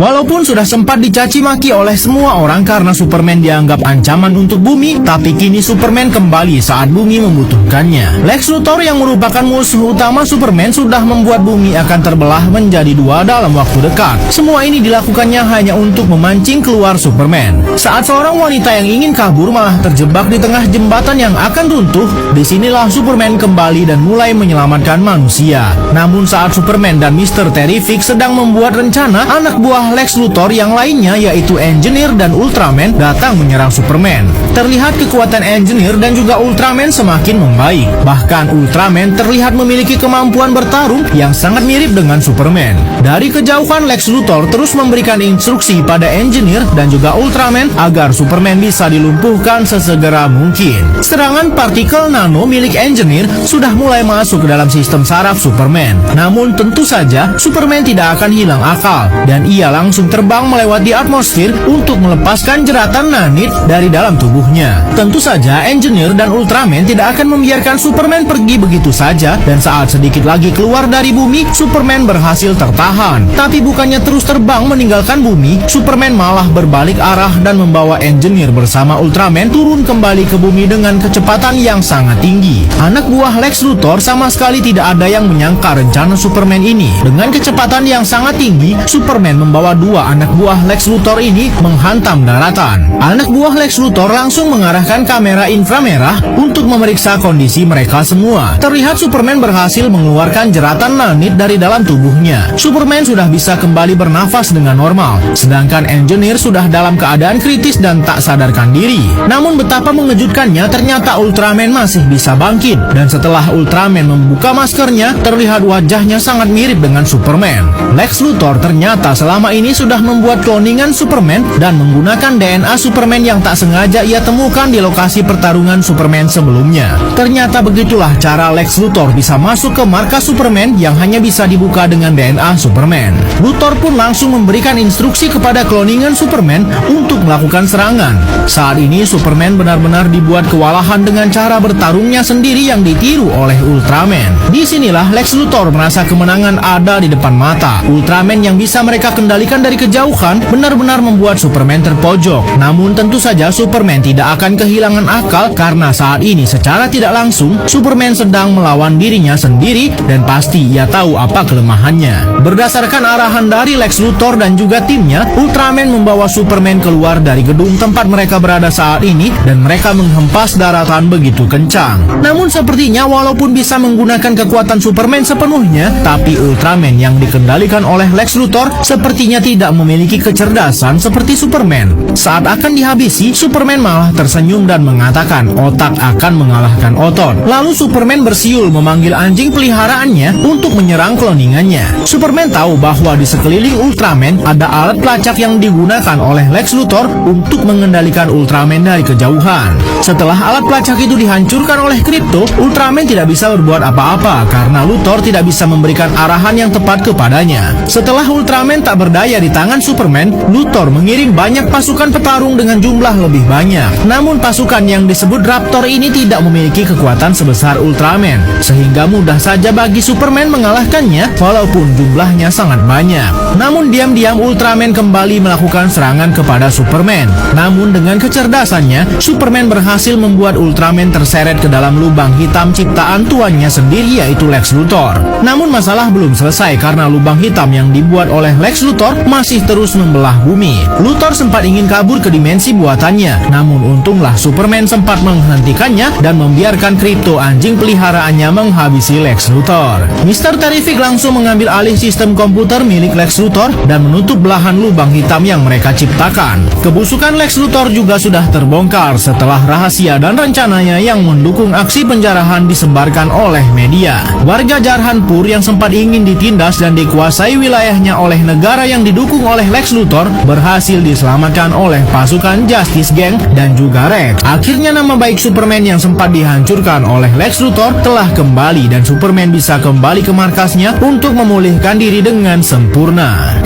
Walaupun sudah sempat dicaci maki oleh semua orang karena Superman dianggap ancaman untuk bumi, tapi kini Superman kembali saat bumi membutuhkannya. Lex Luthor yang merupakan musuh utama Superman sudah membuat bumi akan terbelah menjadi dua dalam waktu dekat. Semua ini dilakukannya hanya untuk memancing keluar Superman. Saat seorang wanita yang ingin kabur malah terjebak di tengah jembatan yang akan runtuh, disinilah Superman kembali dan mulai menyelamatkan manusia. Namun saat Superman dan Mr. Terrific sedang membuat rencana, anak buah Lex Luthor yang lainnya yaitu Engineer dan Ultraman datang menyerang Superman. Terlihat kekuatan Engineer dan juga Ultraman semakin membaik. Bahkan Ultraman terlihat memiliki kemampuan bertarung yang sangat mirip dengan Superman. Dari kejauhan Lex Luthor terus memberikan instruksi pada Engineer dan juga Ultraman agar Superman bisa dilumpuhkan sesegera mungkin. Serangan partikel nano milik Engineer sudah mulai masuk ke dalam sistem saraf Superman. Namun tentu saja Superman tidak akan hilang akal dan ia langsung terbang melewati atmosfer untuk melepaskan jeratan nanit dari dalam tubuhnya. Tentu saja Engineer dan Ultraman tidak akan membiarkan Superman pergi begitu saja, dan saat sedikit lagi keluar dari bumi, Superman berhasil tertahan. Tapi bukannya terus terbang meninggalkan bumi, Superman malah berbalik arah dan membawa Engineer bersama Ultraman turun kembali ke bumi dengan kecepatan yang sangat tinggi. Anak buah Lex Luthor sama sekali tidak ada yang menyangka rencana Superman ini. Dengan kecepatan yang sangat tinggi, Superman membawa dua anak buah Lex Luthor ini menghantam daratan. Anak buah Lex Luthor langsung mengarahkan kamera inframerah untuk memeriksa kondisi mereka semua. Terlihat Superman berhasil mengeluarkan jeratan nanit dari dalam tubuhnya. Superman sudah bisa kembali bernafas dengan normal, sedangkan Engineer sudah dalam keadaan kritis dan tak sadarkan diri. Namun betapa mengejutkannya, ternyata Ultraman masih bisa bangkit, dan setelah Ultraman membuka maskernya, terlihat wajahnya sangat mirip dengan Superman. Lex Luthor ternyata selama ini sudah membuat kloningan Superman dan menggunakan DNA Superman yang tak sengaja ia temukan di lokasi pertarungan Superman sebelumnya. Ternyata begitulah cara Lex Luthor bisa masuk ke markas Superman yang hanya bisa dibuka dengan DNA Superman. Luthor pun langsung memberikan instruksi kepada kloningan Superman untuk melakukan serangan. Saat ini Superman benar-benar dibuat kewalahan dengan cara bertarungnya sendiri yang ditiru oleh Ultraman. Disinilah Lex Luthor merasa kemenangan ada di depan mata. Ultraman yang bisa mereka kendalikan dari kejauhan benar-benar membuat Superman terpojok. Namun tentu saja Superman tidak akan kehilangan akal karena saat ini secara tidak langsung Superman sedang melawan dirinya sendiri dan pasti ia tahu apa kelemahannya. Berdasarkan arahan dari Lex Luthor dan juga timnya, Ultraman membawa Superman keluar dari gedung tempat mereka berada saat ini dan mereka menghempas daratan begitu kencang. Namun sepertinya walaupun bisa menggunakan kekuatan Superman sepenuhnya, tapi Ultraman yang dikendalikan oleh Lex Luthor sepertinya tidak memiliki kecerdasan seperti Superman. Saat akan dihabisi, Superman malah tersenyum dan mengatakan otak akan mengalahkan otot. Lalu Superman bersiul memanggil anjing peliharaannya untuk menyerang kloningannya. Superman tahu bahwa di sekeliling Ultraman ada alat pelacak yang digunakan oleh Lex Luthor untuk mengendalikan Ultraman dari kejauhan. Setelah alat pelacak itu dihancurkan oleh Krypto, Ultraman tidak bisa berbuat apa-apa karena Luthor tidak bisa memberikan arahan yang tepat kepadanya. Setelah Ultraman tak berdaya di tangan Superman, Luthor mengirim banyak pasukan petarung dengan jumlah lebih banyak. Namun pasukan yang disebut Raptor ini tidak memiliki kekuatan sebesar Ultraman, sehingga mudah saja bagi Superman mengalahkannya walaupun jumlahnya sangat banyak. Namun diam-diam Ultraman kembali melakukan serangan kepada Superman. Namun dengan kecerdasannya, Superman berhasil membuat Ultraman terseret ke dalam lubang hitam ciptaan tuannya sendiri yaitu Lex Luthor. Namun masalah belum selesai karena lubang hitam yang dibuat oleh Lex Luthor masih terus membelah bumi. Luthor sempat ingin kabur ke dimensi buatannya, namun untunglah Superman sempat menghentikannya dan membiarkan Krypto anjing peliharaannya menghabisi Lex Luthor. Mr. Terrific langsung mengambil alih sistem komputer milik Lex Luthor dan menutup belahan lubang hitam yang mereka ciptakan. Kebusukan Lex Luthor juga sudah terbongkar setelah rahasia dan rencananya yang mendukung aksi penjarahan disebarkan oleh media. Warga Jarhanpur yang sempat ingin ditindas dan dikuasai wilayahnya oleh negara yang didukung oleh Lex Luthor berhasil diselamatkan oleh pasukan Justice Gang dan juga Rex. Akhirnya nama baik Superman yang sempat dihancurkan oleh Lex Luthor telah kembali dan Superman bisa kembali ke markasnya untuk memulihkan diri dengan sempurna.